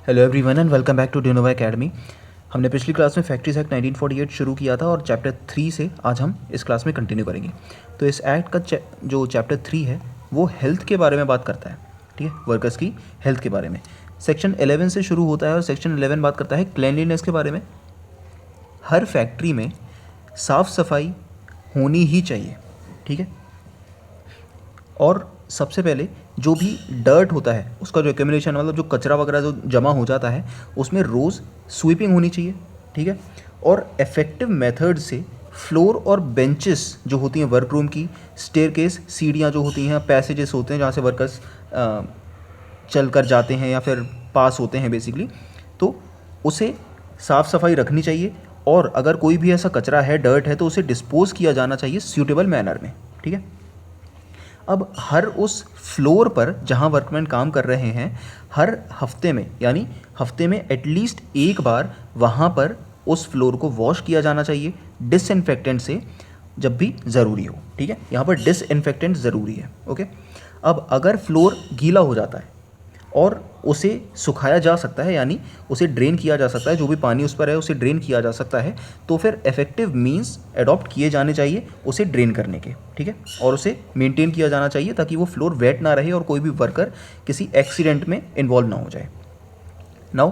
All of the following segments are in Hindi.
Hello everyone and welcome back to Dinova academy. हमने पिछली क्लास में फैक्ट्रीज एक्ट 1948 शुरू किया था और चैप्टर 3 से आज हम इस क्लास में कंटिन्यू करेंगे। तो इस एक्ट का जो चैप्टर 3 है वो हेल्थ के बारे में बात करता है, ठीक है, वर्कर्स की हेल्थ के बारे में। सेक्शन 11 से शुरू होता है और सेक्शन 11 बात करता है क्लीनलीनेस के बारे में। हर फैक्ट्री में साफ़ सफाई होनी ही चाहिए, ठीक है। और सबसे पहले जो भी डर्ट होता है उसका जो एक्यूमुलेशन, मतलब जो कचरा वगैरह जो जमा हो जाता है उसमें रोज़ स्वीपिंग होनी चाहिए, ठीक है। और इफ़ेक्टिव मेथड से फ्लोर और बेंचेस जो होती हैं वर्क रूम की, स्टेयरकेस सीढ़ियाँ जो होती हैं, पैसेजेस होते हैं जहाँ से वर्कर्स चल कर जाते हैं या फिर पास होते हैं बेसिकली, तो उसे साफ़ सफाई रखनी चाहिए। और अगर कोई भी ऐसा कचरा है, डर्ट है, तो उसे डिस्पोज किया जाना चाहिए सूटेबल मैनर में, ठीक है। अब हर उस फ्लोर पर जहाँ वर्कमैन काम कर रहे हैं, हर हफ्ते में, यानी हफ्ते में एटलीस्ट एक बार वहाँ पर उस फ्लोर को वॉश किया जाना चाहिए डिसइंफेक्टेंट से जब भी ज़रूरी हो, ठीक है। यहाँ पर डिसइंफेक्टेंट ज़रूरी है, ओके। अब अगर फ्लोर गीला हो जाता है और उसे सुखाया जा सकता है, यानी उसे ड्रेन किया जा सकता है, जो भी पानी उस पर है उसे ड्रेन किया जा सकता है, तो फिर इफेक्टिव मीन्स अडॉप्ट किए जाने चाहिए उसे ड्रेन करने के, ठीक है। और उसे मेंटेन किया जाना चाहिए ताकि वो फ्लोर वेट ना रहे और कोई भी वर्कर किसी एक्सीडेंट में इन्वॉल्व ना हो जाए। नाउ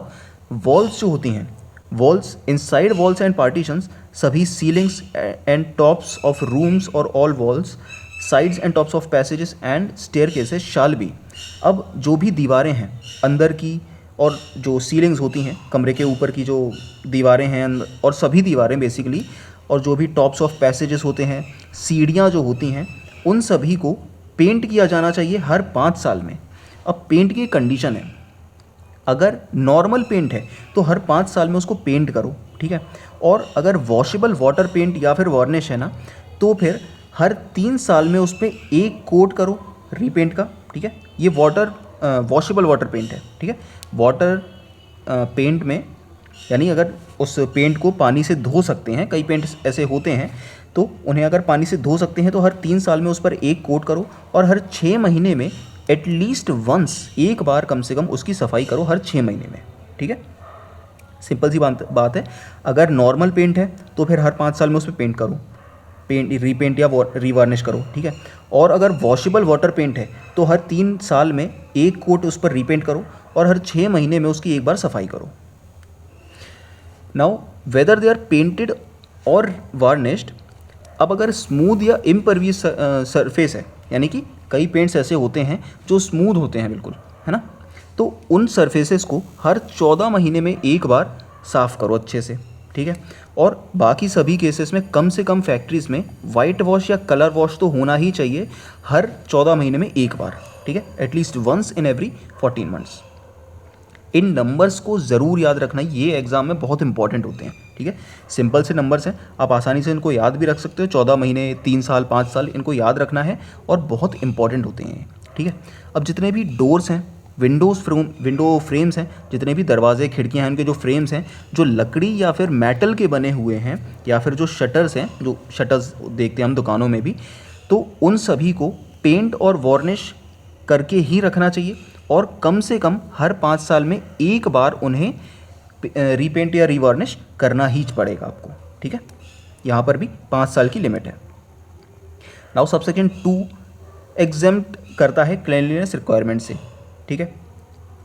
वॉल्स जो होती हैं, walls, inside walls and partitions, सभी ceilings and tops of rooms और all walls, sides and tops of passages and staircases shall be. अब जो भी दीवारें हैं अंदर की और जो सीलिंग्स होती हैं कमरे के ऊपर की जो दीवारें हैं और सभी दीवारें बेसिकली, और जो भी टॉप्स ऑफ पैसेजेस होते हैं, सीढ़ियाँ जो होती हैं, उन सभी को पेंट किया जाना चाहिए हर 5 साल में। अब पेंट की कंडीशन है, अगर नॉर्मल पेंट है तो हर 5 साल में उसको पेंट करो, ठीक है। और अगर वॉशेबल वाटर पेंट या फिर वार्निश है ना, तो फिर हर 3 साल में उस पर एक कोट करो रीपेंट का, ठीक है। ये वॉशेबल वाटर पेंट है, ठीक है। वाटर पेंट में, यानी अगर उस पेंट को पानी से धो सकते हैं, कई पेंट ऐसे होते हैं तो उन्हें अगर पानी से धो सकते हैं तो हर 3 साल में उस पर एक कोट करो और हर 6 महीने में एटलीस्ट वंस, एक बार कम से कम उसकी सफाई करो हर 6 महीने में, ठीक है। सिंपल सी बात है। अगर नॉर्मल पेंट है तो फिर हर 5 साल में उस पर पेंट करो, रीपेंट या रीवार्निश करो, ठीक है। और अगर वॉशेबल वाटर पेंट है तो हर 3 साल में एक कोट उस पर रीपेंट करो और हर 6 महीने में उसकी एक बार सफाई करो। Now whether they are painted और वार्निश्ड, अब अगर स्मूथ या इम्परवियस सरफेस है, यानी कि कई पेंट्स ऐसे होते हैं जो स्मूथ होते हैं बिल्कुल, है ना, तो उन सरफेसेस को हर 14 महीने में एक बार साफ़ करो अच्छे से, ठीक है। और बाकी सभी केसेस में कम से कम फैक्ट्रीज़ में वाइट वॉश या कलर वॉश तो होना ही चाहिए हर 14 महीने में एक बार, ठीक है, at least once in every 14 months. इन नंबर्स को ज़रूर याद रखना, ये एग्ज़ाम में बहुत इंपॉर्टेंट होते हैं, ठीक है। सिंपल से नंबर्स हैं, आप आसानी से इनको याद भी रख सकते हो। 14 महीने, 3 साल, 5 साल, इनको याद रखना है और बहुत इंपॉर्टेंट होते हैं, ठीक है। अब जितने भी डोर्स हैं, विंडो फ्रेम्स हैं, जितने भी दरवाजे खिड़कियां हैं, उनके जो फ्रेम्स हैं, जो लकड़ी या फिर मेटल के बने हुए हैं, या फिर जो शटर्स हैं, जो शटर्स देखते हैं हम दुकानों में भी, तो उन सभी को पेंट और वार्निश करके ही रखना चाहिए और कम से कम हर 5 साल में एक बार उन्हें रीपेंट या रीवार्निश करना ही पड़ेगा आपको, ठीक है। यहाँ पर भी 5 साल की लिमिट है। नाउ सबसेक्शन 2 एग्जेम्प्ट करता है क्लीनलीनेस रिक्वायरमेंट से, ठीक है।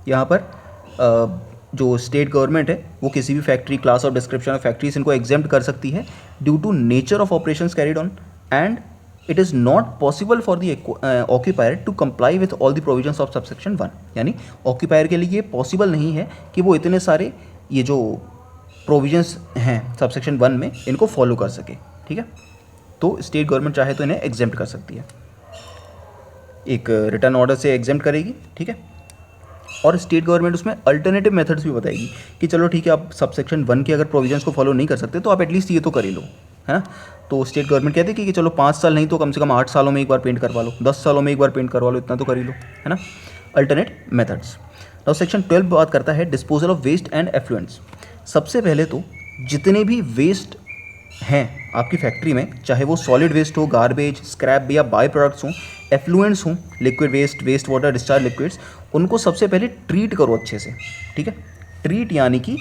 यहाँ पर जो स्टेट गवर्नमेंट है वो किसी भी factory, class of description of factories, इनको एग्जेम्प्ट कर सकती है due to nature of operations carried on and it is not possible for the occupier to comply with all the provisions of subsection 1, यानी ऑक्यूपायर के लिए ये पॉसिबल नहीं है कि वो इतने सारे ये जो प्रोविजंस हैं सबसेक्शन 1 में इनको फॉलो कर सके, ठीक है। तो स्टेट गवर्नमेंट चाहे तो इन्हें एग्जेम्प्ट कर सकती है, एक रिटर्न ऑर्डर से एग्जेम्प्ट करेगी, ठीक है। और स्टेट गवर्नमेंट उसमें अल्टरनेटिव मेथड्स भी बताएगी कि चलो ठीक है, आप सबसेक्शन 1 के अगर प्रोविजंस को फॉलो नहीं कर सकते तो आप एटलीस्ट ये तो कर ही लो, है ना। तो स्टेट गवर्नमेंट कहती है कि चलो 5 साल नहीं तो कम से कम 8 सालों में एक बार पेंट करवा लो, 10 सालों में एक बार पेंट करवा लो, इतना तो कर ही लो, है ना। Alternate methods. नाउ सेक्शन 12 बात करता है disposal of waste and effluents. सबसे पहले तो जितने भी वेस्ट हैं आपकी फैक्ट्री में, चाहे वो सॉलिड वेस्ट हो, गार्बेज, स्क्रैप या बाय प्रोडक्ट्स हों, एफ्लुएंट्स हों, liquid waste, waste water, discharge liquids, उनको सबसे पहले ट्रीट करो अच्छे से, ठीक है। ट्रीट यानी कि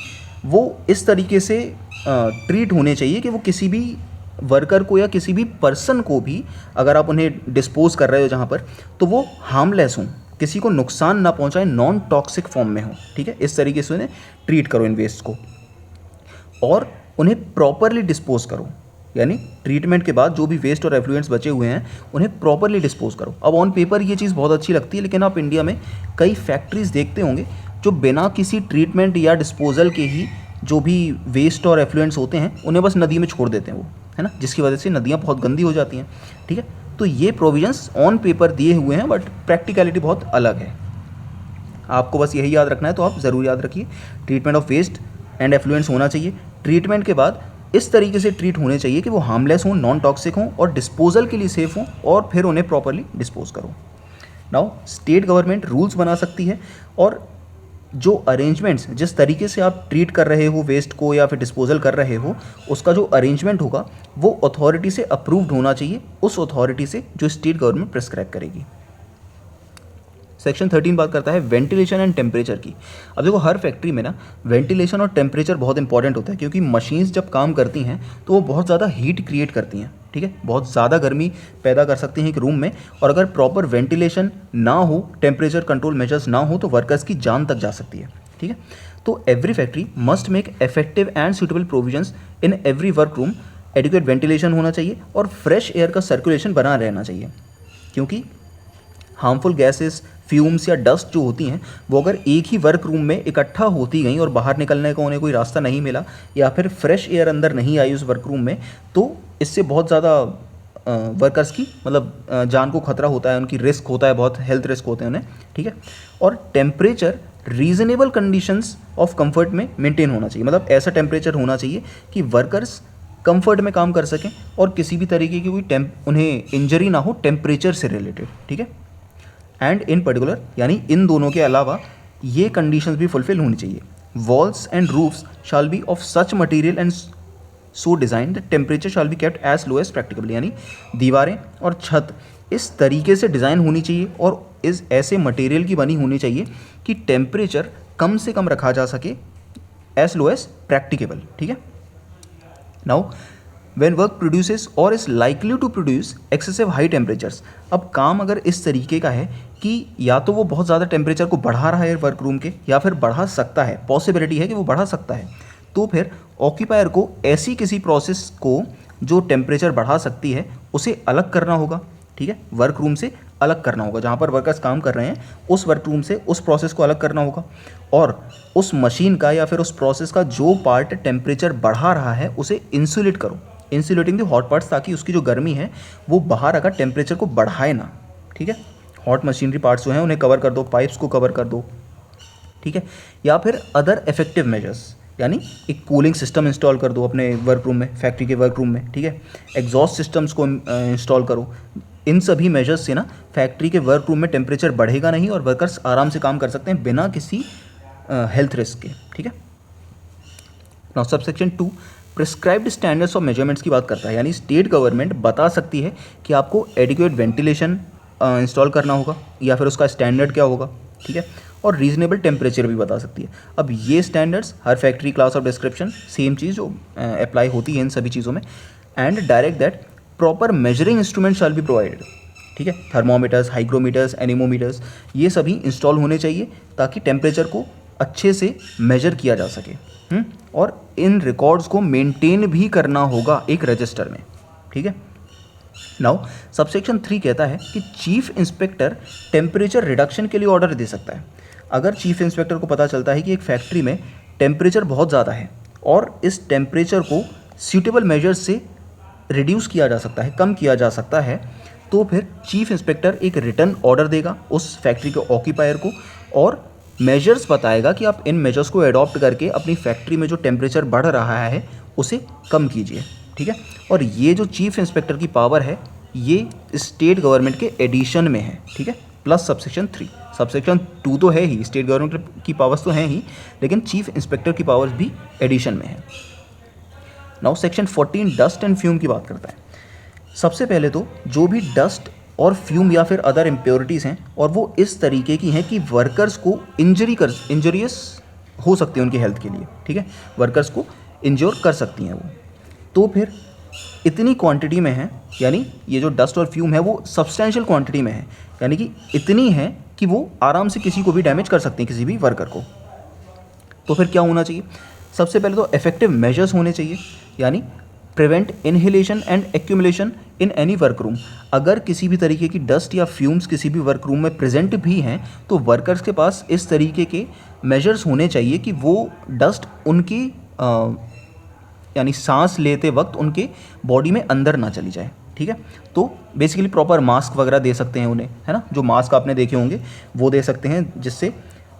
वो इस तरीके से ट्रीट होने चाहिए कि वो किसी भी वर्कर को या किसी भी पर्सन को भी, अगर आप उन्हें डिस्पोज कर रहे हो जहाँ पर, तो वो हार्मलेस हों, किसी को नुकसान ना पहुँचाए, नॉन टॉक्सिक फॉर्म में हो। ठीक है, इस तरीके से उन्हें ट्रीट करो इन वेस्ट को, और उन्हें प्रॉपरली डिस्पोज करो, यानी ट्रीटमेंट के बाद जो भी वेस्ट और एफ्लुएंट्स बचे हुए हैं उन्हें प्रॉपरली डिस्पोज करो। अब ऑन पेपर ये चीज़ बहुत अच्छी लगती है, लेकिन आप इंडिया में कई फैक्ट्रीज़ देखते होंगे जो बिना किसी ट्रीटमेंट या डिस्पोजल के ही जो भी वेस्ट और एफ्लुएंट्स होते हैं उन्हें बस नदी में छोड़ देते हैं, वो है ना, जिसकी वजह से नदियाँ बहुत गंदी हो जाती हैं। ठीक है, तो ये प्रोविजंस ऑन पेपर दिए हुए हैं, बट प्रैक्टिकलिटी बहुत अलग है। आपको बस यही याद रखना है, तो आप ज़रूर याद रखिए, treatment of waste and effluents होना चाहिए। ट्रीटमेंट के बाद इस तरीके से ट्रीट होने चाहिए कि वो हार्मलेस हों, नॉन टॉक्सिक हों और डिस्पोजल के लिए सेफ़ हों, और फिर उन्हें प्रॉपरली डिस्पोज करो। नाउ स्टेट गवर्नमेंट रूल्स बना सकती है, और जो अरेंजमेंट्स, जिस तरीके से आप ट्रीट कर रहे हो वेस्ट को या फिर डिस्पोजल कर रहे हो, उसका जो अरेंजमेंट होगा वो अथॉरिटी से अप्रूव्ड होना चाहिए, उस अथॉरिटी से जो स्टेट गवर्नमेंट प्रिस्क्राइब करेगी। सेक्शन 13 बात करता है वेंटिलेशन एंड टेम्परेचर की। अब देखो, हर फैक्ट्री में ना वेंटिलेशन और टेम्परेचर बहुत इंपॉर्टेंट होता है, क्योंकि मशीन्स जब काम करती हैं तो वो बहुत ज़्यादा हीट क्रिएट करती हैं। ठीक है, बहुत ज़्यादा गर्मी पैदा कर सकती हैं एक रूम में, और अगर प्रॉपर वेंटिलेशन ना हो, टेम्परेचर कंट्रोल मेजर्स ना हो, तो वर्कर्स की जान तक जा सकती है। ठीक है, तो every factory must make effective and suitable provisions in every work room. Adequate ventilation होना चाहिए और फ्रेश एयर का सर्कुलेशन बना रहना चाहिए, क्योंकि हार्मफुल गैसेस, फ्यूम्स या डस्ट जो होती हैं वो अगर एक ही वर्क रूम में इकट्ठा होती गई और बाहर निकलने का उन्हें कोई रास्ता नहीं मिला, या फिर फ्रेश एयर अंदर नहीं आई उस वर्क रूम में, तो इससे बहुत ज़्यादा वर्कर्स की मतलब जान को खतरा होता है, उनकी रिस्क होता है, बहुत हेल्थ रिस्क होते हैं उन्हें। ठीक है, और temperature reasonable conditions of comfort में मेंटेन होना चाहिए, मतलब ऐसा टेम्परेचर होना चाहिए कि वर्कर्स कंफर्ट में काम कर सकें और किसी भी तरीके की कोई उन्हें इंजरी ना हो टेम्परेचर से रिलेटेड। ठीक है, एंड इन पर्टिकुलर, यानी इन दोनों के अलावा ये कंडीशंस भी फुलफिल होनी चाहिए। Walls and roofs shall be of such material and so design that temperature shall be kept as low as practical, यानी दीवारें और छत इस तरीके से डिज़ाइन होनी चाहिए और इस ऐसे मटेरियल की बनी होनी चाहिए कि टेम्परेचर कम से कम रखा जा सके, एज लो एज प्रैक्टिकेबल। ठीक है, now when work produces or is likely to produce excessive high temperatures, अब काम अगर इस तरीके का है कि या तो वो बहुत ज़्यादा टेम्परेचर को बढ़ा रहा है वर्क रूम के, या फिर बढ़ा सकता है, पॉसिबिलिटी है कि वो बढ़ा सकता है, तो फिर ऑक्यूपायर को ऐसी किसी प्रोसेस को जो टेम्परेचर बढ़ा सकती है उसे अलग करना होगा। ठीक है, वर्क रूम से अलग करना होगा, जहाँ पर वर्कर्स काम कर रहे हैं उस वर्क रूम से उस प्रोसेस को अलग करना होगा, और उस मशीन का या फिर उस प्रोसेस का जो पार्ट टेम्परेचर बढ़ा रहा है उसे इंसुलेट करो, इंसुलेटिंग द हॉट पार्ट्स, ताकि उसकी जो गर्मी है वो बाहर आकर टेम्परेचर को बढ़ाए ना। ठीक है, हॉट मशीनरी पार्ट्स जो हैं उन्हें कवर कर दो, पाइप्स को कवर कर दो। ठीक है, या फिर अदर इफेक्टिव मेजर्स, यानी एक कूलिंग सिस्टम इंस्टॉल कर दो अपने वर्क रूम में, फैक्ट्री के वर्क रूम में। ठीक है, एग्जॉस्ट सिस्टम्स को इंस्टॉल करो। इन सभी मेजर्स से ना फैक्ट्री के वर्क रूम में टेम्परेचर बढ़ेगा नहीं और वर्कर्स आराम से काम कर सकते हैं बिना किसी हेल्थ रिस्क के। ठीक है, now subsection 2 prescribed standards of measurements की बात करता है, यानी स्टेट गवर्नमेंट बता सकती है कि आपको एडिक्वेट वेंटिलेशन इंस्टॉल करना होगा या फिर उसका स्टैंडर्ड क्या होगा। ठीक है, और रीजनेबल टेम्परेचर भी बता सकती है। अब ये स्टैंडर्ड्स हर factory class of description same चीज़ जो अप्लाई होती है इन सभी चीज़ों में, and direct that proper measuring instrument shall be provided. ठीक है, थर्मोमीटर्स, हाइग्रोमीटर्स, एनीमोमीटर्स, ये सभी इंस्टॉल होने चाहिए ताकि टेम्परेचर को अच्छे से मेजर किया जा सके। और इन रिकॉर्ड्स को मेंटेन भी करना होगा एक रजिस्टर में। ठीक है, नाउ सबसेक्शन 3 कहता है कि चीफ इंस्पेक्टर टेम्परेचर रिडक्शन के लिए ऑर्डर दे सकता है। अगर चीफ इंस्पेक्टर को पता चलता है कि एक फैक्ट्री में टेम्परेचर बहुत ज़्यादा है और इस टेम्परेचर को सूटेबल मेजर्स से रिड्यूस किया जा सकता है, कम किया जा सकता है, तो फिर चीफ इंस्पेक्टर एक रिटर्न ऑर्डर देगा उस फैक्ट्री के ऑक्यूपायर को और मेजर्स बताएगा कि आप इन मेजर्स को एडॉप्ट करके अपनी फैक्ट्री में जो टेम्परेचर बढ़ रहा है उसे कम कीजिए। ठीक है, और ये जो चीफ इंस्पेक्टर की पावर है ये स्टेट गवर्नमेंट के एडिशन में है। ठीक है, प्लस सबसेक्शन 3। सबसेक्शन 2 तो है ही, स्टेट गवर्नमेंट की पावर्स तो हैं ही, लेकिन चीफ इंस्पेक्टर की पावर्स भी एडिशन में है। Now section 14 dust and fume की बात करता है। सबसे पहले तो जो भी डस्ट और फ्यूम या फिर अदर इम्प्योरिटीज़ हैं और वो इस तरीके की हैं कि वर्कर्स को इंजरियस हो सकती है उनकी हेल्थ के लिए, ठीक है, वर्कर्स को इंज्योर कर सकती हैं वो। तो फिर इतनी क्वांटिटी में है, यानी ये जो डस्ट और फ्यूम है वो सब्सटेंशियल क्वांटिटी में है, यानी कि इतनी है कि वो आराम से किसी को भी डैमेज कर सकती हैं, किसी भी वर्कर को। तो फिर क्या होना चाहिए? सबसे पहले तो इफेक्टिव मेजर्स होने चाहिए, यानी prevent inhalation and accumulation in any work room. अगर किसी भी तरीके की डस्ट या फ्यूम्स किसी भी वर्क रूम में प्रेजेंट भी हैं तो वर्कर्स के पास इस तरीके के मेजर्स होने चाहिए कि वो डस्ट उनकी यानी सांस लेते वक्त उनके बॉडी में अंदर ना चली जाए, ठीक है। तो बेसिकली प्रॉपर मास्क वगैरह दे सकते हैं उन्हें, है ना, जो मास्क आपने देखे होंगे वो दे सकते हैं, जिससे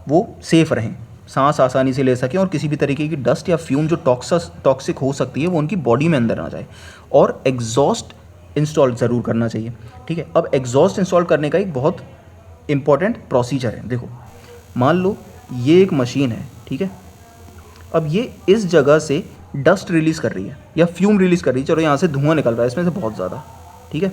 वो सेफ़ रहें, सांस आसानी से ले सकें और किसी भी तरीके की डस्ट या फ्यूम जो टॉक्सिक हो सकती है वो उनकी बॉडी में अंदर ना जाए। और एग्जॉस्ट इंस्टॉल ज़रूर करना चाहिए, ठीक है। अब एग्जॉस्ट इंस्टॉल करने का एक बहुत इंपॉर्टेंट प्रोसीजर है। देखो, मान लो ये एक मशीन है, ठीक है। अब ये इस जगह से डस्ट रिलीज़ कर रही है या फ्यूम रिलीज़ कर रही है, चलो यहाँ से धुआं निकल रहा है इसमें से बहुत ज़्यादा, ठीक है।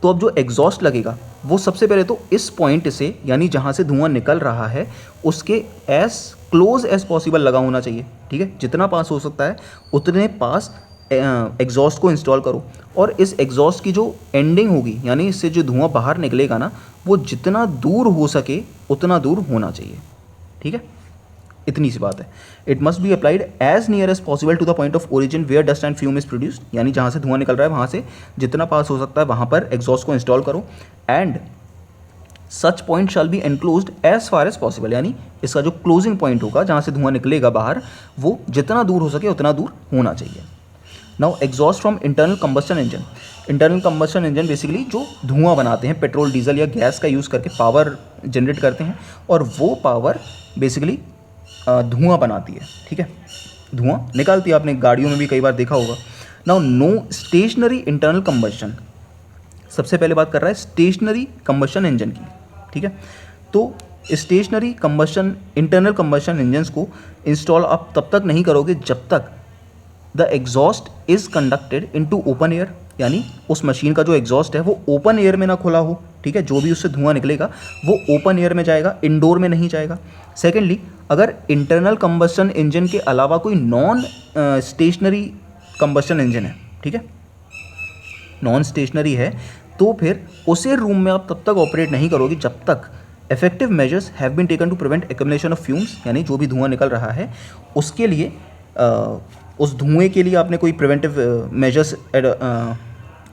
तो अब जो एग्जॉस्ट लगेगा वो सबसे पहले तो इस पॉइंट से, यानी जहाँ से धुआं निकल रहा है उसके एज क्लोज एज पॉसिबल लगा होना चाहिए, ठीक है। जितना पास हो सकता है उतने पास एग्जॉस्ट को इंस्टॉल करो। और इस एग्जॉस्ट की जो एंडिंग होगी, यानी इससे जो धुआं बाहर निकलेगा ना, वो जितना दूर हो सके उतना दूर होना चाहिए, ठीक है। इतनी सी बात है। It must be applied as near as possible to the point of origin where dust and fume is produced, यानी जहाँ से धुआं निकल रहा है वहाँ से जितना पास हो सकता है वहाँ पर एग्जॉस्ट को इंस्टॉल करो। And such point shall be enclosed as far as possible, यानी इसका जो क्लोजिंग पॉइंट होगा जहाँ से धुआं निकलेगा बाहर, वो जितना दूर हो सके उतना दूर होना चाहिए। Now exhaust from internal combustion engine. Internal combustion engine basically जो धुआं बनाते हैं, पेट्रोल, डीजल या गैस का यूज़ करके पावर जनरेट करते हैं, और वो पावर बेसिकली धुआं बनाती है, ठीक है, धुआं निकालती है। आपने गाड़ियों में भी कई बार देखा होगा। Now no stationary internal combustion, सबसे पहले बात कर रहा है स्टेशनरी कंबस्शन इंजन की, ठीक है। तो stationary combustion internal combustion engines को इंस्टॉल आप तब तक नहीं करोगे जब तक the exhaust is conducted into open air, यानी उस मशीन का जो एग्जॉस्ट है वो ओपन एयर में ना खुला हो, ठीक है। जो भी उससे धुआं निकलेगा वो ओपन एयर में जाएगा, इंडोर में नहीं जाएगा। सेकेंडली, अगर इंटरनल कंबस्शन इंजन के अलावा कोई नॉन स्टेशनरी कंबस्शन इंजन है, ठीक है, नॉन स्टेशनरी है, तो फिर उसे रूम में आप तब तक ऑपरेट नहीं करोगे जब तक effective measures have been taken to prevent accumulation of fumes, यानी जो भी धुआं निकल रहा है उसके लिए उस धुएं के लिए आपने कोई प्रिवेंटिव मेजर्स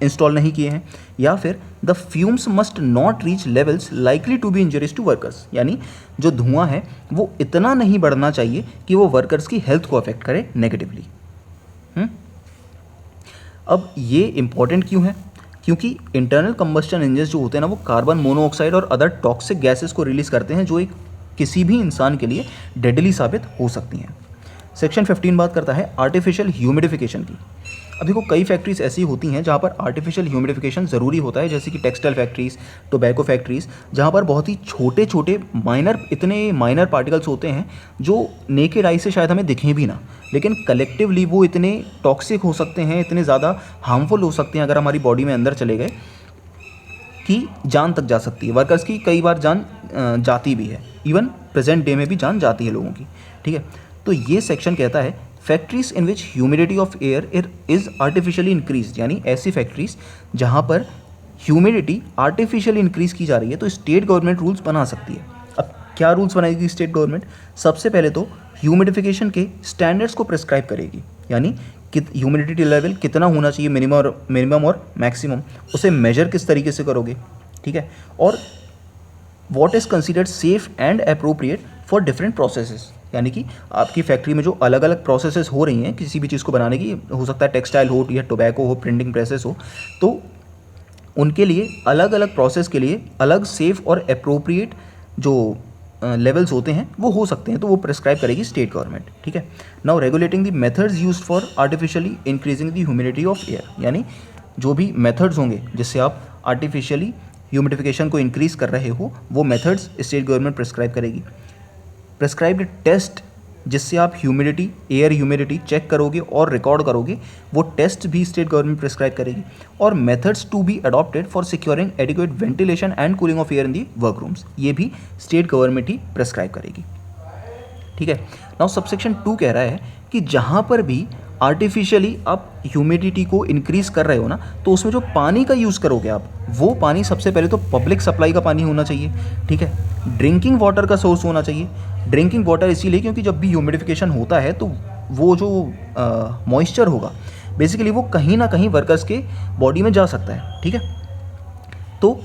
इंस्टॉल नहीं किए हैं, या फिर the fumes must not reach levels likely to be injuries to workers, यानी जो धुआं है वो इतना नहीं बढ़ना चाहिए कि वो वर्कर्स की हेल्थ को अफेक्ट करे नेगेटिवली। अब ये इंपॉर्टेंट क्यों है? क्योंकि इंटरनल कंबस्शन इंजन जो होते हैं ना, वो कार्बन मोनोऑक्साइड और अदर टॉक्सिक गैसेस को रिलीज़ करते हैं जो एक किसी भी इंसान के लिए डेडली साबित हो सकती हैं। सेक्शन 15 बात करता है आर्टिफिशियल ह्यूमिडिफिकेशन की। अब देखो, कई फैक्ट्रीज ऐसी होती हैं जहाँ पर आर्टिफिशियल ह्यूमिडिफिकेशन ज़रूरी होता है, जैसे कि टेक्सटाइल फैक्ट्रीज़, टोबैको फैक्ट्रीज़, जहाँ पर बहुत ही छोटे छोटे इतने माइनर पार्टिकल्स होते हैं जो नेकेड आई से शायद हमें दिखें भी ना, लेकिन कलेक्टिवली वो इतने टॉक्सिक हो सकते हैं, इतने ज़्यादा हार्मफुल हो सकते हैं अगर हमारी बॉडी में अंदर चले गए, कि जान तक जा सकती है। वर्कर्स की कई बार जान जाती भी है, इवन प्रेजेंट डे में भी जान जाती है लोगों की, ठीक है। तो ये सेक्शन कहता है factories in which humidity of air is artificially increase, यानी ऐसी फैक्ट्रीज जहाँ पर ह्यूमिडिटी आर्टिफिशियली इंक्रीज़ की जा रही है तो स्टेट गवर्नमेंट रूल्स बना सकती है। अब क्या रूल्स बनाएगी स्टेट गवर्नमेंट? सबसे पहले तो ह्यूमिडिफिकेशन के स्टैंडर्ड्स को प्रिस्क्राइब करेगी, यानी कि ह्यूमिडिटी लेवल कितना होना चाहिए, मिनिमम और मैक्सिमम, उसे मेजर किस तरीके से करोगे, ठीक है। और what is considered safe and appropriate for different processes, यानी कि आपकी फैक्ट्री में जो अलग अलग प्रोसेसेस हो रही हैं किसी भी चीज़ को बनाने की, हो सकता है टेक्सटाइल हो या टोबैको हो, प्रिंटिंग प्रेसेस हो, तो उनके लिए अलग अलग प्रोसेस के लिए अलग सेफ और अप्रोप्रिएट जो लेवल्स होते हैं वो हो सकते हैं, तो वो प्रिस्क्राइब करेगी स्टेट गवर्नमेंट, ठीक है। Now regulating the methods used for artificially increasing the humidity of air, यानी जो भी मेथड्स होंगे जिससे आप आर्टिफिशियली ह्यूमिडिफिकेशन को इंक्रीज़ कर रहे हो, वो मेथड्स स्टेट गवर्नमेंट प्रिस्क्राइब करेगी। प्रिस्क्राइब्ड टेस्ट जिससे आप ह्यूमिडिटी, एयर ह्यूमिडिटी चेक करोगे और रिकॉर्ड करोगे, वो टेस्ट भी स्टेट गवर्नमेंट प्रिस्क्राइब करेगी। और methods to be adopted for securing adequate ventilation and cooling of air in the work rooms, ये भी स्टेट गवर्नमेंट ही प्रिस्क्राइब करेगी, ठीक है। नाउ सबसेक्शन 2 कह रहा है कि जहाँ पर भी आर्टिफिशियली आप ह्यूमिडिटी को इंक्रीज़ कर रहे हो ना, तो उसमें जो पानी का यूज़ करोगे आप, वो पानी सबसे पहले तो पब्लिक सप्लाई का पानी होना चाहिए, ठीक है। ड्रिंकिंग वाटर का सोर्स होना चाहिए। ड्रिंकिंग वाटर इसीलिए क्योंकि जब भी ह्यूमिडिफिकेशन होता है तो वो जो मॉइस्चर होगा बेसिकली वो कहीं ना कहीं वर्कर्स के बॉडी में जा सकता है, ठीक है। तो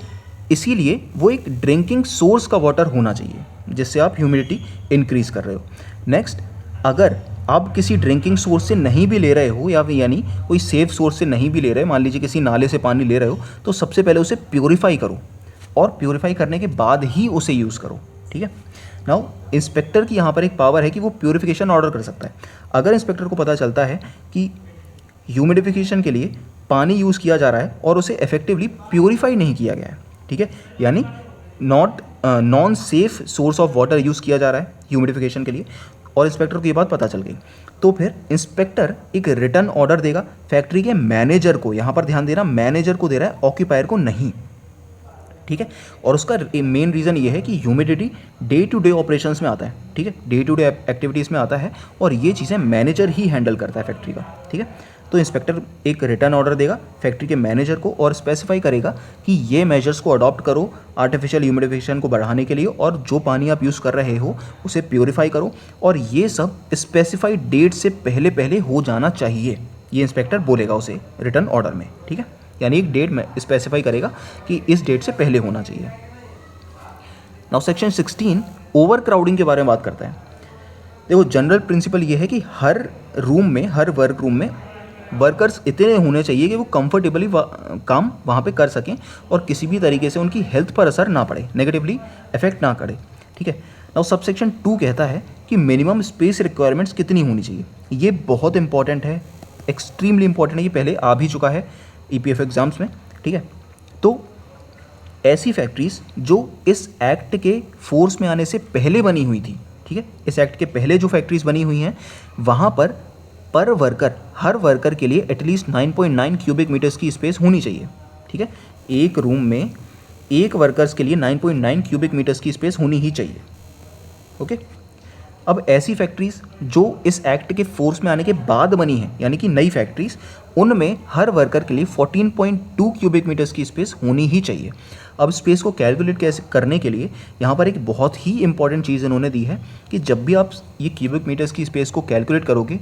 इसीलिए वो एक ड्रिंकिंग सोर्स का वाटर होना चाहिए जिससे आप ह्यूमिडिटी इंक्रीज़ कर रहे हो। नेक्स्ट, अगर आप किसी ड्रिंकिंग सोर्स से नहीं भी ले रहे हो या यानी कोई सेफ सोर्स से नहीं भी ले रहे, मान लीजिए किसी नाले से पानी ले रहे हो, तो सबसे पहले उसे प्योरीफाई करो और प्योरीफाई करने के बाद ही उसे यूज़ करो, ठीक है। नाउ इंस्पेक्टर की यहाँ पर एक पावर है कि वो प्योरीफिकेशन ऑर्डर कर सकता है। अगर इंस्पेक्टर को पता चलता है कि ह्यूमिडिफिकेशन के लिए पानी यूज़ किया जा रहा है और उसे इफेक्टिवली प्योरीफाई नहीं किया गया है, ठीक है, यानी non safe source of water use किया जा रहा है ह्यूमिडिफिकेशन के लिए, और इंस्पेक्टर को ये बात पता चल गई, तो फिर इंस्पेक्टर एक रिटर्न ऑर्डर देगा फैक्ट्री के मैनेजर को। यहाँ पर ध्यान देना, मैनेजर को दे रहा है, ऑक्यूपायर को नहीं, ठीक है। और उसका मेन रीज़न ये है कि humidity day to day operations में आता है, ठीक है, डे टू डे एक्टिविटीज़ में आता है और ये चीज़ें मैनेजर ही हैंडल करता है फैक्ट्री का, ठीक है। तो इंस्पेक्टर एक रिटर्न ऑर्डर देगा फैक्ट्री के मैनेजर को और स्पेसिफाई करेगा कि ये मेजर्स को अडॉप्ट करो आर्टिफिशियल ह्यूमिडिफिकेशन को बढ़ाने के लिए, और जो पानी आप यूज़ कर रहे हो उसे प्योरीफाई करो, और ये सब स्पेसिफाइड डेट से पहले पहले हो जाना चाहिए। ये इंस्पेक्टर बोलेगा उसे रिटर्न ऑर्डर में, ठीक है, यानी एक डेट में स्पेसिफाई करेगा कि इस डेट से पहले होना चाहिए। नाउ सेक्शन 16 ओवर क्राउडिंग के बारे में बात करता है। देखो, जनरल प्रिंसिपल ये है कि हर रूम में, हर वर्क रूम में वर्कर्स इतने होने चाहिए कि वो कंफर्टेबली काम वहाँ पे कर सकें और किसी भी तरीके से उनकी हेल्थ पर असर ना पड़े, नेगेटिवली इफेक्ट ना करे, ठीक है। नाउ सबसेक्शन 2 कहता है कि मिनिमम स्पेस रिक्वायरमेंट्स कितनी होनी चाहिए। ये बहुत इंपॉर्टेंट है, एक्सट्रीमली इंपॉर्टेंट है, ये पहले आ भी चुका है EPF एग्जाम्स में, ठीक है। तो ऐसी फैक्ट्रीज जो इस एक्ट के फोर्स में आने से पहले बनी हुई थी, ठीक है, इस एक्ट के पहले जो फैक्ट्रीज बनी हुई हैं वहाँ पर वर्कर, हर वर्कर के लिए एटलीस्ट 9.9 क्यूबिक मीटर्स की स्पेस होनी चाहिए, ठीक है। एक रूम में एक वर्कर्स के लिए 9.9 क्यूबिक मीटर्स की स्पेस होनी ही चाहिए, ओके। अब ऐसी फैक्ट्रीज जो इस एक्ट के फोर्स में आने के बाद बनी हैं, यानी कि नई फैक्ट्रीज, उनमें हर वर्कर के लिए 14.2 क्यूबिक मीटर्स की स्पेस होनी ही चाहिए। अब स्पेस को कैलकुलेट कैसे करने के लिए यहाँ पर एक बहुत ही इंपॉर्टेंट चीज़ इन्होंने दी है कि जब भी आप ये क्यूबिक मीटर्स की स्पेस को कैलकुलेट करोगे,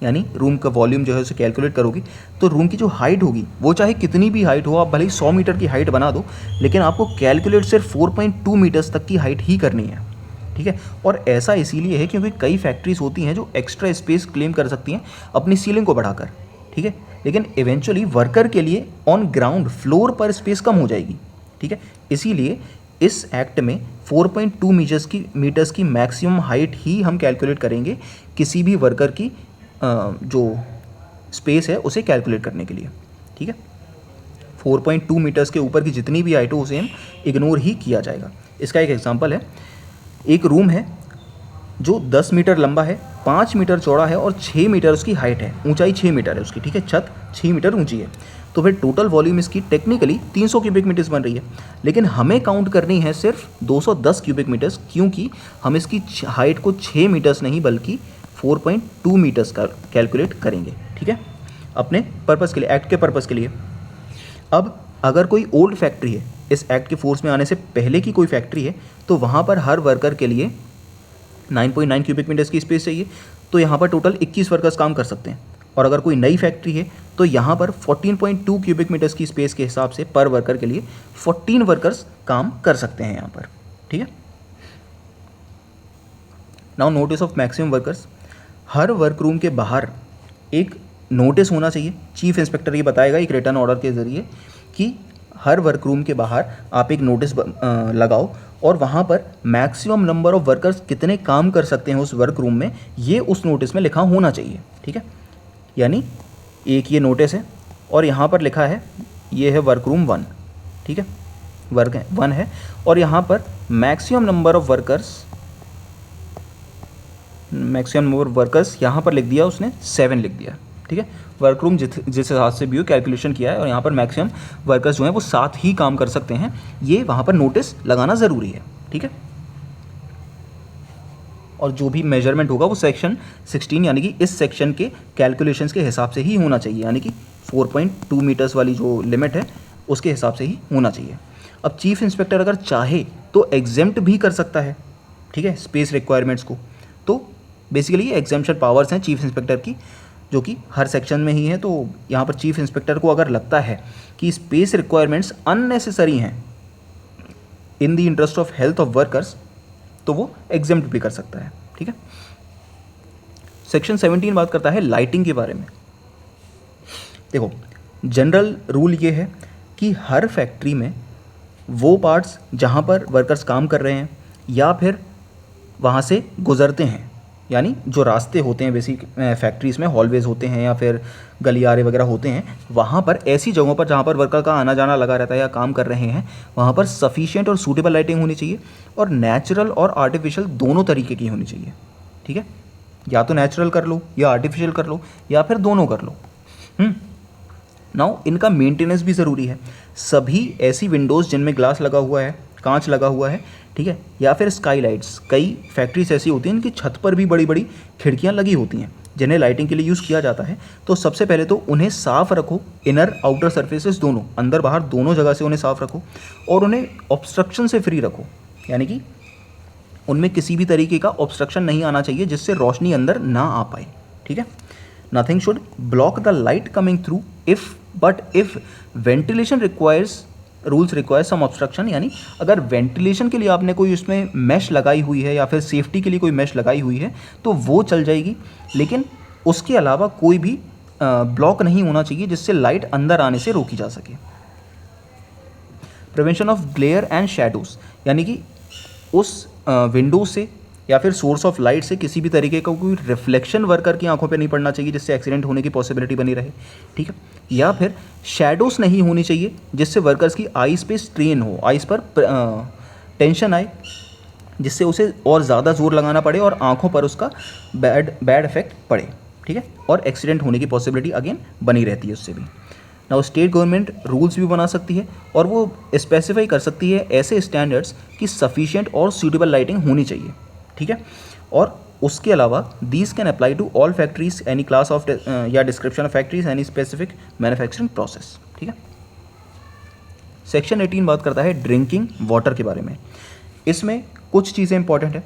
यानी रूम का वॉल्यूम जो है उसे कैलकुलेट करोगे, तो रूम की जो हाइट होगी वो चाहे कितनी भी हाइट हो, आप भले ही 100 मीटर की हाइट बना दो, लेकिन आपको कैलकुलेट सिर्फ 4.2 मीटर्स तक की हाइट ही करनी है, ठीक है। और ऐसा इसीलिए है क्योंकि कई फैक्ट्रीज होती हैं जो एक्स्ट्रा स्पेस क्लेम कर सकती हैं अपनी सीलिंग को बढ़ाकर, ठीक है, लेकिन इवेंचुअली वर्कर के लिए ऑन ग्राउंड फ्लोर पर स्पेस कम हो जाएगी, ठीक है। इसीलिए इस एक्ट में 4.2 मीटर्स की मैक्सिमम हाइट ही हम कैलकुलेट करेंगे किसी भी वर्कर की जो स्पेस है उसे कैलकुलेट करने के लिए, ठीक है। 4.2 मीटर्स के ऊपर की जितनी भी हाइट हो उसे हम इग्नोर ही किया जाएगा। इसका एक एग्जांपल है, एक रूम है जो 10 मीटर लंबा है, 5 मीटर चौड़ा है और 6 मीटर उसकी हाइट है, ऊंचाई 6 मीटर है उसकी, ठीक है, छत 6 मीटर ऊंची है, तो फिर टोटल वॉल्यूम इसकी टेक्निकली 300 क्यूबिक मीटर्स बन रही है, लेकिन हमें काउंट करनी है सिर्फ 210 क्यूबिक मीटर्स, क्योंकि हम इसकी हाइट को 6 मीटर्स नहीं बल्कि 4.2 मीटर्स का कैलकुलेट करेंगे, ठीक है, अपने पर्पस के लिए, एक्ट के पर्पस के लिए। अब अगर कोई ओल्ड फैक्ट्री है, इस एक्ट के फोर्स में आने से पहले की कोई फैक्ट्री है, तो वहाँ पर हर वर्कर के लिए 9.9 क्यूबिक मीटर्स की स्पेस चाहिए, तो यहाँ पर टोटल 21 वर्कर्स काम कर सकते हैं। और अगर कोई नई फैक्ट्री है तो यहाँ पर 14.2 क्यूबिक मीटर्स की स्पेस के हिसाब से पर वर्कर के लिए 14 वर्कर्स काम कर सकते हैं यहाँ पर, ठीक है। Now notice of maximum workers, her work room के बाहर एक नोटिस होना चाहिए। चीफ इंस्पेक्टर ये बताएगा एक रिटर्न ऑर्डर के ज़रिए कि हर वर्क रूम के बाहर आप एक नोटिस लगाओ और वहाँ पर मैक्सिमम नंबर ऑफ़ वर्कर्स कितने काम कर सकते हैं उस वर्क रूम में, ये उस नोटिस में लिखा होना चाहिए, ठीक है। यानी एक ये नोटिस है और यहाँ पर लिखा है ये है वर्क रूम 1, ठीक है, वर्क 1 है, और यहाँ पर मैक्सिमम नंबर ऑफ़ वर्कर्स यहाँ पर लिख दिया उसने 7 लिख दिया, ठीक है। वर्क रूम जिस हिसाब से भी कैलकुलेशन किया है और यहाँ पर मैक्सिमम वर्कर्स जो हैं वो 7 ही काम कर सकते हैं, ये वहाँ पर नोटिस लगाना ज़रूरी है, ठीक है। और जो भी मेजरमेंट होगा वो सेक्शन 16 यानी कि इस सेक्शन के कैलकुलेशंस के हिसाब से ही होना चाहिए, यानी कि 4.2 मीटर्स वाली जो लिमिट है उसके हिसाब से ही होना चाहिए। अब चीफ इंस्पेक्टर अगर चाहे तो एग्जेम्प्ट भी कर सकता है, ठीक है, स्पेस रिक्वायरमेंट्स को। तो बेसिकली ये एग्जेम्पशन पावर्स हैं चीफ इंस्पेक्टर की, जो कि हर सेक्शन में ही है। तो यहाँ पर चीफ इंस्पेक्टर को अगर लगता है कि स्पेस रिक्वायरमेंट्स अननेसेसरी हैं in the interest of health of workers, तो वो एग्जेम्प्ट भी कर सकता है, ठीक है। सेक्शन 17 बात करता है लाइटिंग के बारे में। देखो, जनरल रूल ये है कि हर फैक्ट्री में वो पार्ट्स जहाँ पर वर्कर्स काम कर रहे हैं या फिर वहाँ से गुजरते हैं, यानी जो रास्ते होते हैं बेसिक फैक्ट्रीज़ में, हॉलवेज होते हैं या फिर गलियारे वगैरह होते हैं, वहाँ पर ऐसी जगहों पर जहाँ पर वर्कर का आना जाना लगा रहता है या काम कर रहे हैं, वहाँ पर सफिशिएंट और सूटेबल लाइटिंग होनी चाहिए और नेचुरल और आर्टिफिशियल दोनों तरीके की होनी चाहिए, ठीक है। या तो नेचुरल कर लो या आर्टिफिशियल कर लो या फिर दोनों कर लो। नाउ इनका मेंटेनेंस भी ज़रूरी है। सभी ऐसी विंडोज़ जिनमें ग्लास लगा हुआ है, कांच लगा हुआ है, ठीक है, या फिर स्काईलाइट्स, कई फैक्ट्रीज ऐसी होती हैं इनकी छत पर भी बड़ी बड़ी खिड़कियां लगी होती हैं जिन्हें लाइटिंग के लिए यूज़ किया जाता है। तो सबसे पहले तो उन्हें साफ़ रखो, इनर आउटर सर्फेसेस दोनों, अंदर बाहर दोनों जगह से उन्हें साफ़ रखो और उन्हें ऑब्स्ट्रक्शन से फ्री रखो, यानी कि उनमें किसी भी तरीके का ऑब्स्ट्रक्शन नहीं आना चाहिए जिससे रोशनी अंदर ना आ पाए, ठीक है। Nothing should block the light coming through if ventilation requires rules require some obstruction, यानी अगर वेंटिलेशन के लिए आपने कोई उसमें मैश लगाई हुई है या फिर सेफ्टी के लिए कोई मैश लगाई हुई है तो वो चल जाएगी, लेकिन उसके अलावा कोई भी ब्लॉक नहीं होना चाहिए जिससे लाइट अंदर आने से रोकी जा सके। Prevention of glare and shadows, यानी कि उस विंडो से या फिर सोर्स ऑफ लाइट से किसी भी तरीके का कोई रिफ्लेक्शन वर्कर की आंखों पे नहीं पड़ना चाहिए जिससे एक्सीडेंट होने की पॉसिबिलिटी बनी रहे, ठीक है। या फिर शैडोज नहीं होनी चाहिए जिससे वर्कर्स की आइज़ पे स्ट्रेन हो, आइज़ पर टेंशन आए जिससे उसे और ज़्यादा जोर लगाना पड़े और आंखों पर उसका बैड इफेक्ट पड़े, ठीक है, और एक्सीडेंट होने की पॉसिबिलिटी अगेन बनी रहती है उससे भी। नाउ स्टेट गवर्नमेंट रूल्स भी बना सकती है और वो स्पेसिफाई कर सकती है ऐसे स्टैंडर्ड्स कि सफिशिएंट और सूटेबल लाइटिंग होनी चाहिए, ठीक है। और उसके अलावा these can apply to all factories, any class of या description of factories, any specific manufacturing process, ठीक है। सेक्शन 18 बात करता है ड्रिंकिंग वाटर के बारे में। इसमें कुछ चीज़ें इंपॉर्टेंट है।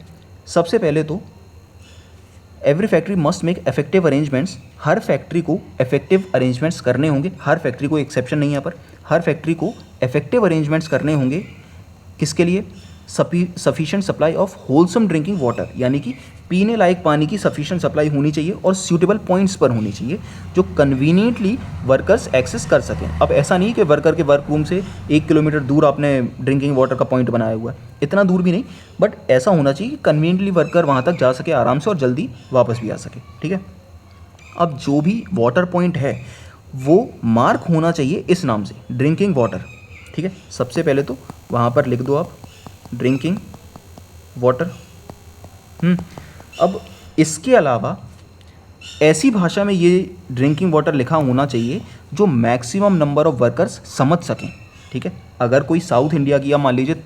सबसे पहले तो every factory must make effective arrangements, हर फैक्ट्री को इफेक्टिव अरेंजमेंट्स करने होंगे, हर फैक्ट्री को एक्सेप्शन नहीं है पर हर फैक्ट्री को इफेक्टिव अरेंजमेंट्स करने होंगे। किसके लिए? Sufficient supply of wholesome drinking water, यानी कि पीने लायक पानी की सफिशिएंट सप्लाई होनी चाहिए और सूटेबल पॉइंट्स पर होनी चाहिए जो कन्वीनियंटली वर्कर्स एक्सेस कर सकें। अब ऐसा नहीं कि वर्कर के वर्क रूम से 1 किलोमीटर दूर आपने ड्रिंकिंग वाटर का पॉइंट बनाया हुआ है, इतना दूर भी नहीं, बट ऐसा होना चाहिए कि कन्वीनियंटली वर्कर वहाँ तक जा सके आराम से और जल्दी वापस भी आ सके, ठीक है। अब जो भी वाटर पॉइंट है वो मार्क होना चाहिए इस नाम से, ड्रिंकिंग वाटर, ठीक है। सबसे पहले तो वहाँ पर लिख दो आप ड्रिंकिंग वाटर। अब इसके अलावा ऐसी भाषा में ये ड्रिंकिंग वाटर लिखा होना चाहिए जो मैक्सिमम नंबर ऑफ वर्कर्स समझ सकें, ठीक है। अगर कोई साउथ इंडिया की या मान लीजिए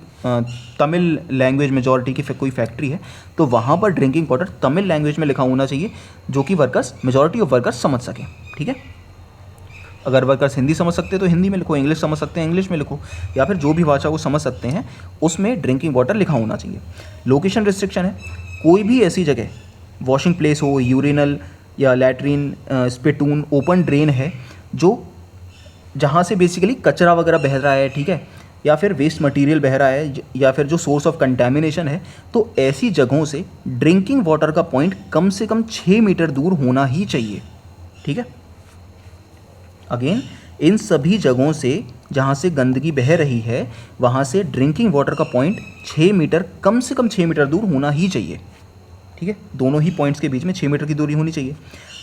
तमिल लैंग्वेज मेजॉरिटी की कोई फैक्ट्री है तो वहाँ पर ड्रिंकिंग वाटर तमिल लैंग्वेज में लिखा होना चाहिए जो कि वर्कर्स, मेजॉरिटी ऑफ वर्कर्स समझ सकें, ठीक है। अगर वर्कर्स हिंदी समझ सकते हैं तो हिंदी में लिखो, इंग्लिश समझ सकते हैं इंग्लिश में लिखो, या फिर जो भी भाषा वो समझ सकते हैं उसमें ड्रिंकिंग वाटर लिखा होना चाहिए। लोकेशन रिस्ट्रिक्शन है, कोई भी ऐसी जगह वॉशिंग प्लेस हो, यूरिनल या लैट्रिन, स्पिटून, ओपन ड्रेन है जो जहाँ से बेसिकली कचरा वगैरह बह रहा है, ठीक है, या फिर वेस्ट मटेरियल बह रहा है या फिर जो सोर्स ऑफ कंटेमिनेशन है, तो ऐसी जगहों से ड्रिंकिंग वाटर का पॉइंट कम से कम 6 मीटर दूर होना ही चाहिए, ठीक है। अगेन इन सभी जगहों से जहाँ से गंदगी बह रही है वहाँ से ड्रिंकिंग वाटर का पॉइंट 6 मीटर, कम से कम 6 मीटर दूर होना ही चाहिए, ठीक है। दोनों ही पॉइंट्स के बीच में 6 मीटर की दूरी होनी चाहिए।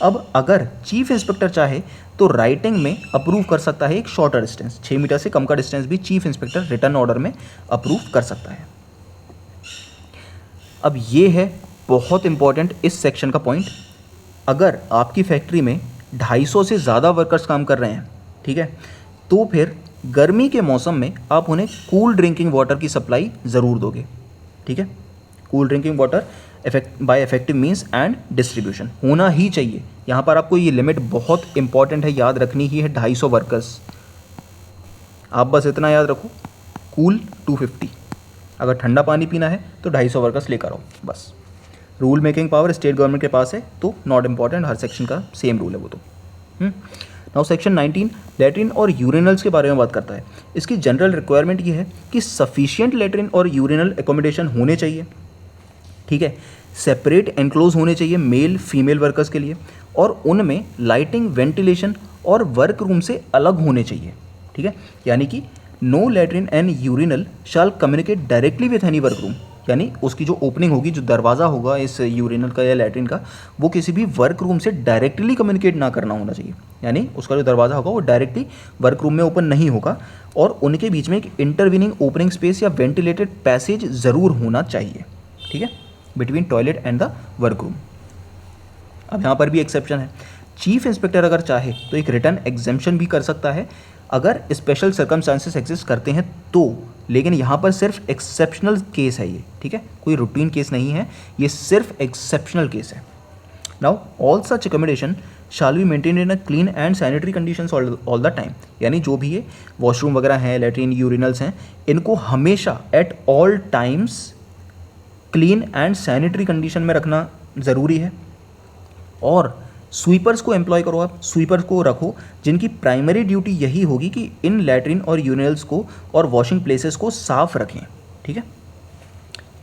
अब अगर चीफ इंस्पेक्टर चाहे तो राइटिंग में अप्रूव कर सकता है एक शॉर्टर डिस्टेंस, 6 मीटर से कम का डिस्टेंस भी चीफ इंस्पेक्टर रिटर्न ऑर्डर में अप्रूव कर सकता है। अब ये है बहुत इंपॉर्टेंट इस सेक्शन का पॉइंट, अगर आपकी फैक्ट्री में 250 से ज़्यादा वर्कर्स काम कर रहे हैं, ठीक है, तो फिर गर्मी के मौसम में आप उन्हें कूल ड्रिंकिंग वाटर की सप्लाई ज़रूर दोगे, ठीक है। Cool drinking water bye effective means and distribution होना ही चाहिए। यहाँ पर आपको ये लिमिट बहुत इंपॉर्टेंट है, याद रखनी ही है, 250 वर्कर्स। आप बस इतना याद रखो, कूल 250, अगर ठंडा पानी पीना है तो 250 वर्कर्स लेकर आओ बस। Rule making power state government के पास है, तो नॉट इम्पॉर्टेंट, हर सेक्शन का सेम रूल है वो तो। नाउ सेक्शन 19 लैट्रिन और यूरिनल्स के बारे में बात करता है। इसकी जनरल रिक्वायरमेंट ये है कि सफिशिएंट लैट्रिन और यूरिनल एकोमोडेशन होने चाहिए, ठीक है, सेपरेट एनक्लोज होने चाहिए मेल फीमेल वर्कर्स के लिए, और उनमें लाइटिंग, वेंटिलेशन और वर्क रूम से अलग होने चाहिए, ठीक है। यानी कि no latrine and urinal shall communicate directly with any work room, यानी उसकी जो ओपनिंग होगी, जो दरवाज़ा होगा इस यूरिनल का या लैट्रिन का, वो किसी भी वर्क रूम से डायरेक्टली कम्युनिकेट ना करना होना चाहिए। यानी उसका जो दरवाज़ा होगा वो डायरेक्टली वर्क रूम में ओपन नहीं होगा, और उनके बीच में एक इंटरवीनिंग ओपनिंग स्पेस या वेंटिलेटेड पैसेज ज़रूर होना चाहिए, ठीक है, between toilet and the work room. अब यहाँ पर भी एक्सेप्शन है, चीफ इंस्पेक्टर अगर चाहे तो एक रिटर्न एग्जेम्पशन भी कर सकता है अगर स्पेशल सर्कमस्टांसेस एग्जिस्ट करते हैं तो, लेकिन यहाँ पर सिर्फ एक्सेप्शनल केस है ये, ठीक है, कोई रूटीन केस नहीं है, ये सिर्फ एक्सेप्शनल केस है। Now all such accommodation shall be maintain in a clean and sanitary conditions all the time, यानी जो भी ये वॉशरूम वगैरह हैं, लैट्रिन, यूरिनल्स हैं, इनको हमेशा at all times clean and sanitary condition में रखना ज़रूरी है। और स्वीपर्स को एम्प्लॉय करो, आप स्वीपर्स को रखो जिनकी प्राइमरी ड्यूटी यही होगी कि इन लैट्रिन और यूरिनल्स को और वॉशिंग प्लेसेस को साफ रखें, ठीक है।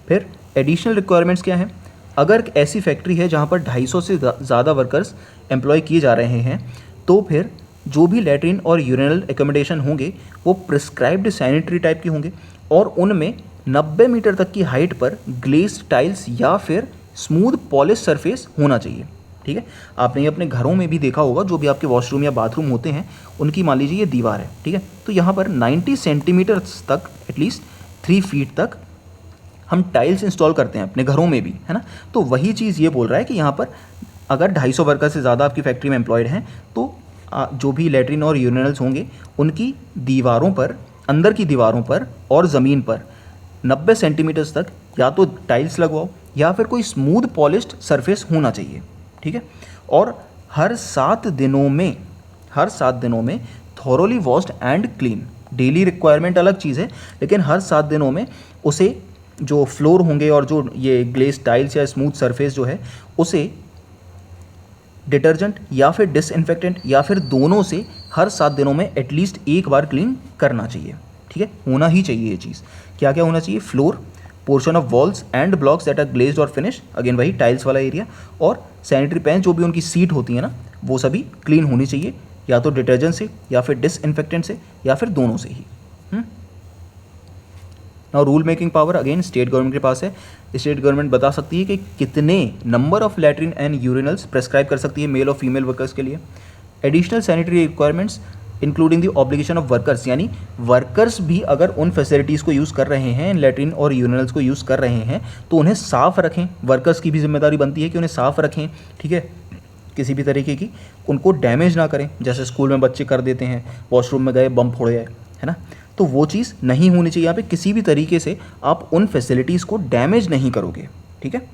फिर एडिशनल रिक्वायरमेंट्स क्या हैं? अगर ऐसी फैक्ट्री है जहाँ पर 250 से ज़्यादा वर्कर्स एम्प्लॉय किए जा रहे हैं, तो फिर जो भी लैट्रिन और यूरिनल एकोमोडेशन होंगे वो प्रिस्क्राइब्ड सैनिटरी टाइप के होंगे, और उनमें 90 मीटर तक की हाइट पर ग्लेज्ड टाइल्स या फिर स्मूथ पॉलिश सरफेस होना चाहिए, ठीक है। आपने ये अपने घरों में भी देखा होगा, जो भी आपके वॉशरूम या बाथरूम होते हैं उनकी मान लीजिए ये दीवार है, ठीक है, तो यहाँ पर 90 सेंटीमीटर तक, एटलीस्ट 3 फीट तक हम टाइल्स इंस्टॉल करते हैं अपने घरों में भी, है ना। तो वही चीज़ ये बोल रहा है कि यहाँ पर अगर 250 वर्कर से ज़्यादा आपकी फैक्ट्री में एम्प्लॉयड हैं, तो जो भी लैट्रिन और यूरिनल्स होंगे उनकी दीवारों पर, अंदर की दीवारों पर और ज़मीन पर 90 सेंटीमीटर्स तक या तो टाइल्स लगवाओ या फिर कोई स्मूथ पॉलिश्ड सरफेस होना चाहिए, ठीक है। और हर 7 दिनों में thoroughly washed and clean, daily requirement अलग चीज़ है, लेकिन हर 7 दिनों में उसे जो फ्लोर होंगे और जो ये ग्लेज टाइल्स या स्मूथ सरफेस जो है उसे डिटर्जेंट या फिर डिसइंफेक्टेंट या फिर दोनों से हर 7 दिनों में एटलीस्ट एक बार क्लीन करना चाहिए, ठीक है, होना ही चाहिए ये चीज़। क्या क्या होना चाहिए? Floor, portion of walls and blocks that are glazed और फिनिश, अगेन वही टाइल्स वाला एरिया, और सैनिटरी पैन जो भी उनकी सीट होती है ना, वो सभी क्लीन होनी चाहिए, या तो डिटर्जेंट से या फिर डिसइंफेक्टेंट से या फिर दोनों से ही। Now rule making power again state government के पास है। स्टेट गवर्नमेंट बता सकती है कि कितने number of latrine and urinals prescribe कर सकती है मेल और फीमेल वर्कर्स के लिए। Additional sanitary requirements including the obligation of workers, यानी वर्कर्स भी अगर उन फैसिलिटीज़ को यूज़ कर रहे हैं, लैट्रिन और यूरिनल्स को यूज़ कर रहे हैं, तो उन्हें साफ़ रखें। वर्कर्स की भी जिम्मेदारी बनती है कि उन्हें साफ़ रखें, ठीक है, किसी भी तरीके की उनको डैमेज ना करें, जैसे स्कूल में बच्चे कर देते हैं, वॉशरूम में गए बम फोड़ गए, है ना, तो वो चीज़ नहीं होनी चाहिए। यहाँ पे किसी भी तरीके से आप उन फैसिलिटीज़ को डैमेज नहीं करोगे, ठीक है।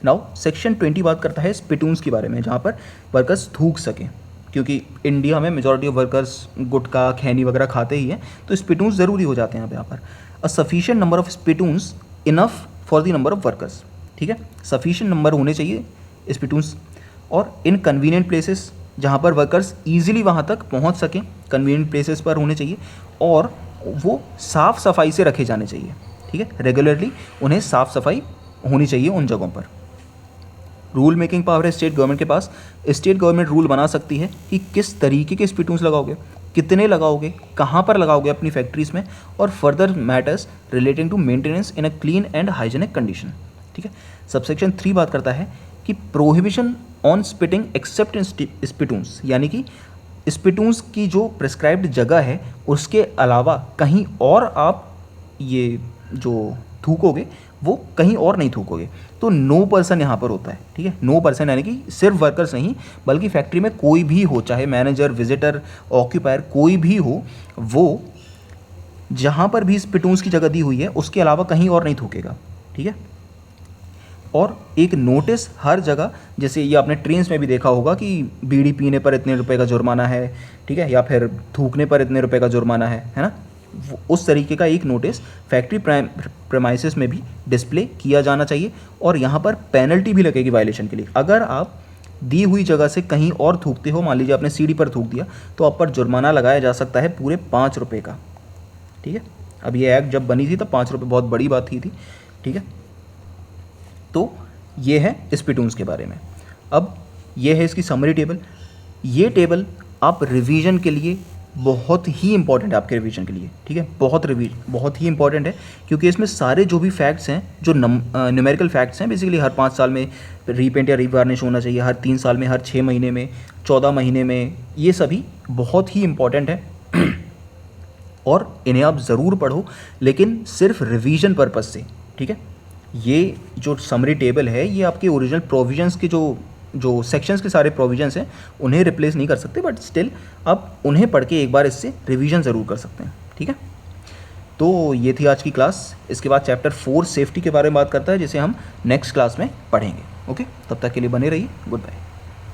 नाउ सेक्शन 20 बात करता है स्पिटून्स के बारे में, जहाँ पर वर्कर्स थूक सकें, क्योंकि इंडिया में मेजॉरिटी ऑफ वर्कर्स गुटखा, खैनी वगैरह खाते ही हैं, तो स्पिटून्स ज़रूरी हो जाते हैं यहाँ पर। A sufficient number of spittoons enough for the number of workers, ठीक है, सफिशिएंट नंबर होने चाहिए स्पिटून्स, और इन कन्वीनियंट प्लेसेस जहाँ पर वर्कर्स ईजिली वहाँ तक पहुँच सकें, कन्वीनियंट प्लेसेस पर होने चाहिए, और वो साफ़ सफाई से रखे जाने चाहिए, ठीक है, रेगुलरली उन्हें साफ़ सफाई होनी चाहिए उन जगहों पर। रूल मेकिंग पावर है स्टेट गवर्नमेंट के पास। स्टेट गवर्नमेंट रूल बना सकती है कि किस तरीके के स्पिटून्स लगाओगे, कितने लगाओगे, कहाँ पर लगाओगे अपनी फैक्ट्रीज़ में, और further matters relating to maintenance in a clean and hygienic condition, ठीक है। सबसेक्शन 3 बात करता है कि prohibition on spitting except in spittoons, यानी कि स्पिटून्स की जो प्रिस्क्राइब्ड जगह है उसके अलावा कहीं और आप ये जो थूकोगे वो कहीं और नहीं थूकोगे। तो नो पर्सन यहाँ पर होता है, ठीक है, नो पर्सन यानी कि सिर्फ वर्कर्स नहीं, बल्कि फैक्ट्री में कोई भी हो, चाहे मैनेजर, विजिटर, ऑक्यूपायर, कोई भी हो, वो जहाँ पर भी स्पिटून्स की जगह दी हुई है उसके अलावा कहीं और नहीं थूकेगा, ठीक है। और एक नोटिस हर जगह, जैसे ये आपने ट्रेन्स में भी देखा होगा कि बीड़ी पीने पर इतने रुपए का जुर्माना है, ठीक है, या फिर थूकने पर इतने रुपए का जुर्माना है ना, उस तरीके का एक नोटिस फैक्ट्री प्रेमाइसिस में भी डिस्प्ले किया जाना चाहिए। और यहाँ पर पेनल्टी भी लगेगी वायलेशन के लिए। अगर आप दी हुई जगह से कहीं और थूकते हो, मान लीजिए आपने सीढ़ी पर थूक दिया, तो आप पर जुर्माना लगाया जा सकता है पूरे 5 रुपये का, ठीक है। अब ये एक्ट जब बनी थी तब 5 रुपये बहुत बड़ी बात थी, ठीक है। तो ये है स्पिटून्स के बारे में। अब ये है इसकी समरी टेबल। ये टेबल आप रिवीजन के लिए बहुत ही इंपॉर्टेंट है, आपके रिवीजन के लिए, ठीक है, बहुत ही इंपॉर्टेंट है, क्योंकि इसमें सारे जो भी फैक्ट्स हैं, जो न्यूमेरिकल फैक्ट्स हैं, बेसिकली हर 5 साल में रीपेंट या रीवार्निश होना चाहिए, हर 3 साल में, हर 6 महीने में, 14 महीने में, ये सभी बहुत ही इंपॉर्टेंट है और इन्हें आप ज़रूर पढ़ो, लेकिन सिर्फ रिवीजन पर्पज़ से, ठीक है। ये जो समरी टेबल है ये आपके ओरिजिनल प्रोविजंस के जो सेक्शंस के सारे प्रोविजंस हैं उन्हें रिप्लेस नहीं कर सकते, बट स्टिल आप उन्हें पढ़ के एक बार इससे रिवीजन ज़रूर कर सकते हैं, ठीक है। तो ये थी आज की क्लास। इसके बाद चैप्टर 4 सेफ्टी के बारे में बात करता है, जिसे हम नेक्स्ट क्लास में पढ़ेंगे। ओके, तब तक के लिए बने रहिए। Good bye.